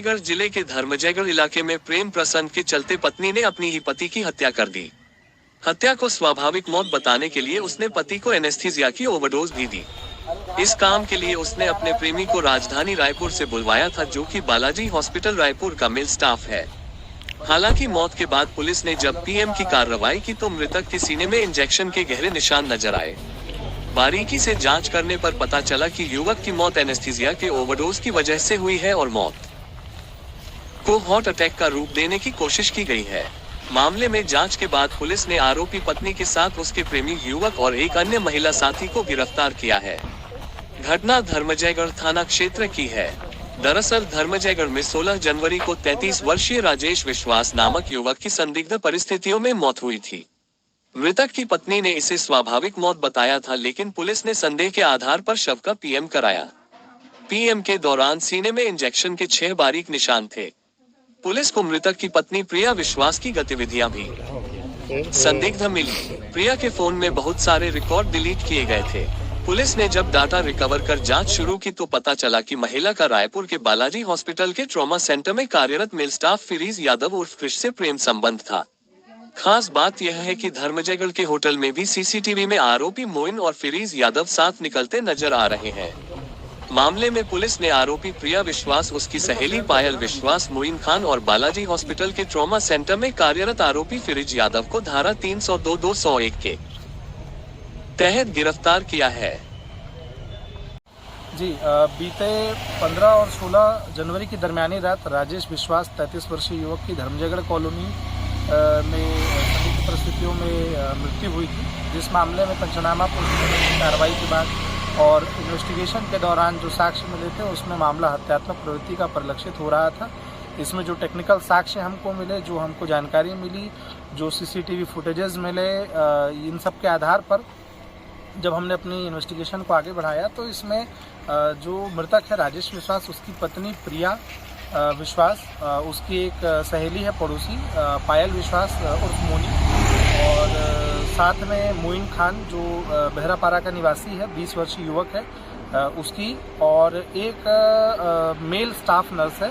धर्मजयगढ़ जिले के धर्मजयगढ़ इलाके में प्रेम प्रसंग के चलते पत्नी ने अपनी ही पति की हत्या कर दी। हत्या को स्वाभाविक मौत बताने के लिए उसने पति को एनेस्थीसिया की ओवरडोज भी दी। इस काम के लिए उसने अपने प्रेमी को राजधानी रायपुर से बुलवाया था, जो कि बालाजी हॉस्पिटल रायपुर का मेल स्टाफ है। हालांकि मौत के बाद पुलिस ने जब पीएम की कार्रवाई की तो मृतक के सीने में इंजेक्शन के गहरे निशान नजर आए। बारीकी से जांच करने पर पता चला कि युवक की मौत एनेस्थीसिया के ओवरडोज की वजह से हुई है और मौत को हार्ट अटैक का रूप देने की कोशिश की गई है। मामले में जांच के बाद पुलिस ने आरोपी पत्नी के साथ उसके प्रेमी युवक और एक अन्य महिला साथी को गिरफ्तार किया है। घटना धर्मजयगढ़ थाना क्षेत्र की है। दरअसल धर्मजयगढ़ में 16 जनवरी को 33 वर्षीय राजेश विश्वास नामक युवक की संदिग्ध परिस्थितियों में मौत हुई थी। मृतक की पत्नी ने इसे स्वाभाविक मौत बताया था, लेकिन पुलिस ने संदेह के आधार पर शव का पीएम कराया। पीएम के दौरान सीने में इंजेक्शन के 6 बारीक निशान थे। पुलिस को मृतक की पत्नी प्रिया विश्वास की गतिविधियां भी संदिग्ध मिली। प्रिया के फोन में बहुत सारे रिकॉर्ड डिलीट किए गए थे। पुलिस ने जब डाटा रिकवर कर जांच शुरू की तो पता चला कि महिला का रायपुर के बालाजी हॉस्पिटल के ट्रॉमा सेंटर में कार्यरत मेल स्टाफ फिरीज यादव उर्फ क्रिश से प्रेम संबंध था। खास बात यह है कि धर्मजयगढ़ के होटल में भी सीसीटीवी में आरोपी मोइन और फिरीज यादव साथ निकलते नजर आ रहे हैं। मामले में पुलिस ने आरोपी प्रिया विश्वास, उसकी सहेली पायल विश्वास, मोइन खान और बालाजी हॉस्पिटल के ट्रॉमा सेंटर में कार्यरत आरोपी फिरीज यादव को धारा 302-201 के तहत गिरफ्तार किया है। जी, बीते 15 और 16 जनवरी की दरमियानी रात राजेश विश्वास 33 वर्षीय युवक की धर्मजयगढ़ कॉलोनी में संदिग्ध परिस्थितियों में मृत्यु हुई थी, जिस मामले में पंचनामा पुलिस की कार्रवाई के बाद और इन्वेस्टिगेशन के दौरान जो साक्ष्य मिले थे उसमें मामला हत्यात्मक प्रवृत्ति का परिलक्षित हो रहा था। इसमें जो टेक्निकल साक्ष्य हमको मिले, जो हमको जानकारी मिली, जो सीसीटीवी फुटेजेस मिले, इन सब के आधार पर जब हमने अपनी इन्वेस्टिगेशन को आगे बढ़ाया तो इसमें जो मृतक है राजेश विश्वास, उसकी पत्नी प्रिया विश्वास, उसकी एक सहेली है पड़ोसी पायल विश्वास उर्फ मोनी, और साथ में मोइन खान जो बहरापारा का निवासी है, 20 वर्षीय युवक है उसकी, और एक मेल स्टाफ नर्स है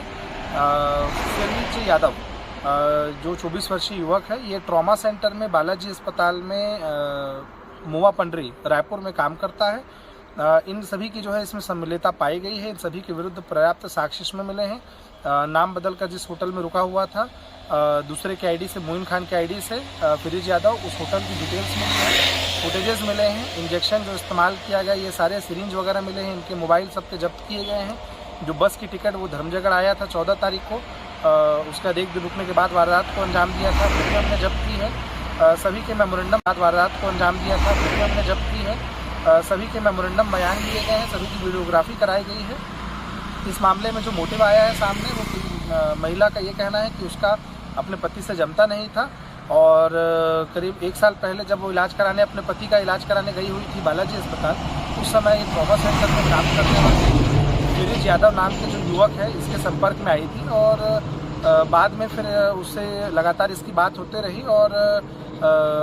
फिरीज यादव जो 24 वर्षीय युवक है। ये ट्रॉमा सेंटर में बालाजी अस्पताल में मुआ पंडरी रायपुर में काम करता है। इन सभी की जो है इसमें सम्मिलितता पाई गई है। इन सभी के विरुद्ध पर्याप्त साक्ष्य इसमें मिले हैं। नाम बदलकर जिस होटल में रुका हुआ था दूसरे के आईडी से, मोइन खान के आईडी से फिरीज यादव, उस होटल की डिटेल्स मिली हैं, फुटेजेस मिले हैं, इंजेक्शन जो इस्तेमाल किया गया, ये सारे सिरिंज वगैरह मिले हैं, इनके मोबाइल सबके जब्त किए गए हैं। जो बस की टिकट वो धर्मजयगढ़ आया था 14 तारीख को, उसका एक दिन रुकने के बाद वारदात को अंजाम दिया था, फिर भी हमने जब्त की है। सभी के मेमोरेंडम वारदात को अंजाम दिया था, फिर भी हमने जब्त की है। सभी के मेमोरेंडम बयान लिए गए हैं, सभी की वीडियोग्राफी कराई गई है। इस मामले में जो मोटिव आया है सामने, वो महिला का ये कहना है कि उसका अपने पति से जमता नहीं था, और करीब 1 साल पहले जब वो इलाज कराने, अपने पति का इलाज कराने गई हुई थी बालाजी अस्पताल, उस समय एक ट्रॉमा सेंटर में काम करने वाले फिरीज यादव नाम के जो युवक है इसके संपर्क में आई थी, और बाद में फिर उससे लगातार इसकी बात होते रही, और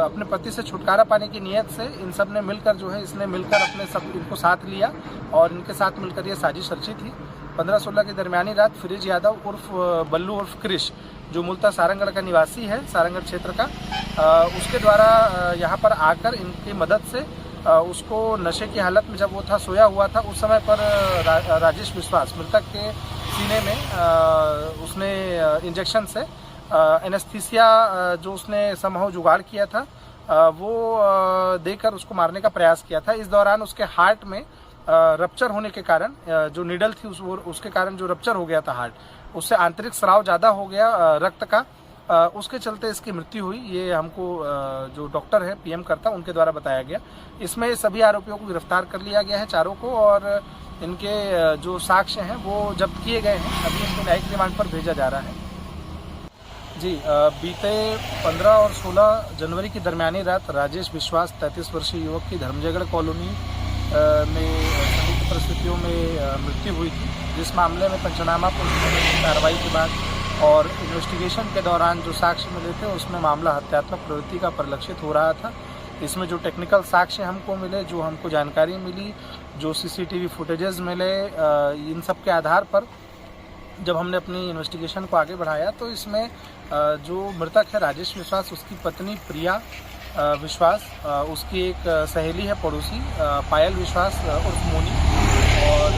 अपने पति से छुटकारा पाने की नीयत से इन सब ने मिलकर जो है, इसने मिलकर अपने सब इनको साथ लिया और इनके साथ मिलकर ये साजिश रची थी। 15-16 की दरमियानी रात फिरीज यादव उर्फ बल्लू उर्फ क्रिश, जो मूलतः सारंगगढ़ का निवासी है, सारंगगढ़ क्षेत्र का, उसके द्वारा यहाँ पर आकर इनकी मदद से उसको नशे की हालत में जब वो था, सोया हुआ था, उस समय पर राजेश विश्वास मृतक के सीने में उसने इंजेक्शन से एनेस्थीसिया जो उसने समहाउ जुगाड़ किया था वो देकर उसको मारने का प्रयास किया था। इस दौरान उसके हार्ट में रप्चर होने के कारण, जो नीडल थी उसके कारण जो रप्चर हो गया था हार्ट, उससे आंतरिक स्राव ज़्यादा हो गया रक्त का, उसके चलते इसकी मृत्यु हुई। ये हमको जो डॉक्टर है पीएम करता उनके द्वारा बताया गया। इसमें सभी आरोपियों को गिरफ्तार कर लिया गया है, चारों को, और इनके जो साक्ष्य हैं वो जब्त किए गए हैं। अभी इनको न्यायिक रिमांड पर भेजा जा रहा है। जी, बीते 15 और 16 जनवरी की दरमियानी रात राजेश विश्वास 33 वर्षीय युवक की धर्मजयगढ़ कॉलोनी में संदिग्ध परिस्थितियों में मृत्यु हुई थी, जिस मामले में पंचनामा पुलिस की कार्रवाई के बाद और इन्वेस्टिगेशन के दौरान जो साक्ष्य मिले थे उसमें मामला हत्यात्मक प्रवृत्ति का परिलक्षित हो रहा था। इसमें जो टेक्निकल साक्ष्य हमको मिले, जो हमको जानकारी मिली, जो सीसीटीवी फुटेजेस मिले, इन सब के आधार पर जब हमने अपनी इन्वेस्टिगेशन को आगे बढ़ाया तो इसमें जो मृतक है राजेश विश्वास, उसकी पत्नी प्रिया विश्वास, उसकी एक सहेली है पड़ोसी पायल विश्वास उर्फ मोनी, और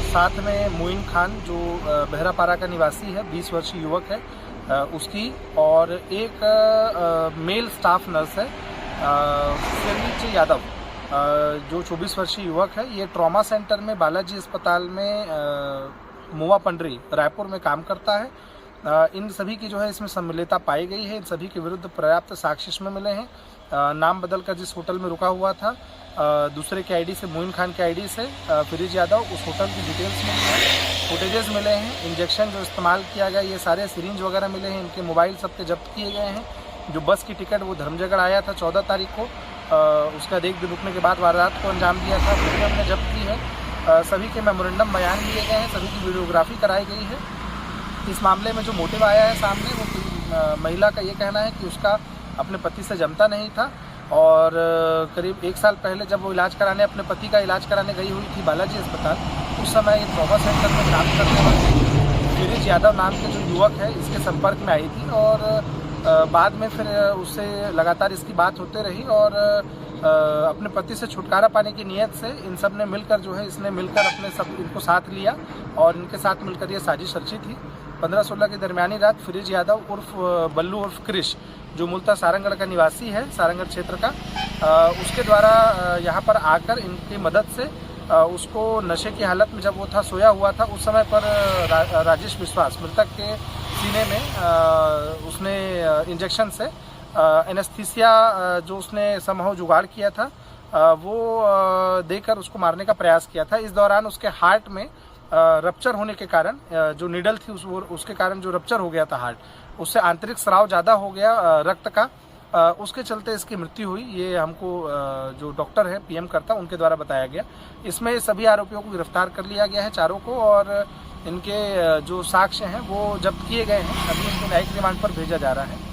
साथ में मोइन खान जो बहरापारा का निवासी है, 20 वर्षीय युवक है उसकी, और एक मेल स्टाफ नर्स है फिरनीच यादव जो 24 वर्षीय युवक है। ये ट्रॉमा सेंटर में बालाजी अस्पताल में मुआ पंडरी रायपुर में काम करता है। इन सभी की जो है इसमें सम्मिलितता पाई गई है। इन सभी के विरुद्ध पर्याप्त साक्ष्य इसमें मिले हैं। नाम बदलकर जिस होटल में रुका हुआ था दूसरे के आईडी से, मोइन खान के आईडी से फिरोज यादव, उस होटल की डिटेल्स मिली हैं, फुटेजेस मिले हैं, इंजेक्शन जो इस्तेमाल किया गया, ये सारे सिरिंज वगैरह मिले हैं, इनके मोबाइल सबके जब्त किए गए हैं। जो बस की टिकट वो धर्मजयगढ़ आया था 14 तारीख को, उसका 1 दिन रुकने के बाद वारदात को अंजाम दिया था, वो भी हमने जब्त की है। सभी के मेमोरेंडम बयान लिए गए हैं, सभी की वीडियोग्राफी कराई गई है। इस मामले में जो मोटिव आया है सामने, वो महिला का ये कहना है कि उसका अपने पति से जमता नहीं था, और करीब 1 साल पहले जब वो इलाज कराने, अपने पति का इलाज कराने गई हुई थी बालाजी अस्पताल, उस समय ये ट्रॉमा सेंटर में काम करने वाले फिरोज यादव नाम के जो युवक है इसके संपर्क में आई थी, और बाद में फिर उससे लगातार इसकी बात होते रही, और अपने पति से छुटकारा पाने की नीयत से इन सब ने मिलकर जो है, इसने मिलकर अपने सब इनको साथ लिया, और इनके साथ मिलकर ये साजिश रची थी। 15-16 की दरमियानी रात फिरोज यादव उर्फ बल्लू उर्फ क्रिश, जो मूलतः सारंगगढ़ का निवासी है, सारंगगढ़ क्षेत्र का, उसके द्वारा यहाँ पर आकर इनकी मदद से उसको नशे की हालत में जब वो था, सोया हुआ था, उस समय पर राजेश विश्वास मृतक के सीने में उसने इंजेक्शन से एनेस्थीसिया जो उसने समहाउ जुगाड़ किया था वो देकर उसको मारने का प्रयास किया था। इस दौरान उसके हार्ट में रप्चर होने के कारण, जो निडल थी उसके कारण जो रप्चर हो गया था हार्ट, उससे आंतरिक स्राव ज़्यादा हो गया रक्त का, उसके चलते इसकी मृत्यु हुई। ये हमको जो डॉक्टर है पीएम करता उनके द्वारा बताया गया। इसमें सभी आरोपियों को गिरफ्तार कर लिया गया है, चारों को, और इनके जो साक्ष्य हैं वो जब्त किए गए हैं। अभी इनको न्यायिक रिमांड पर भेजा जा रहा है।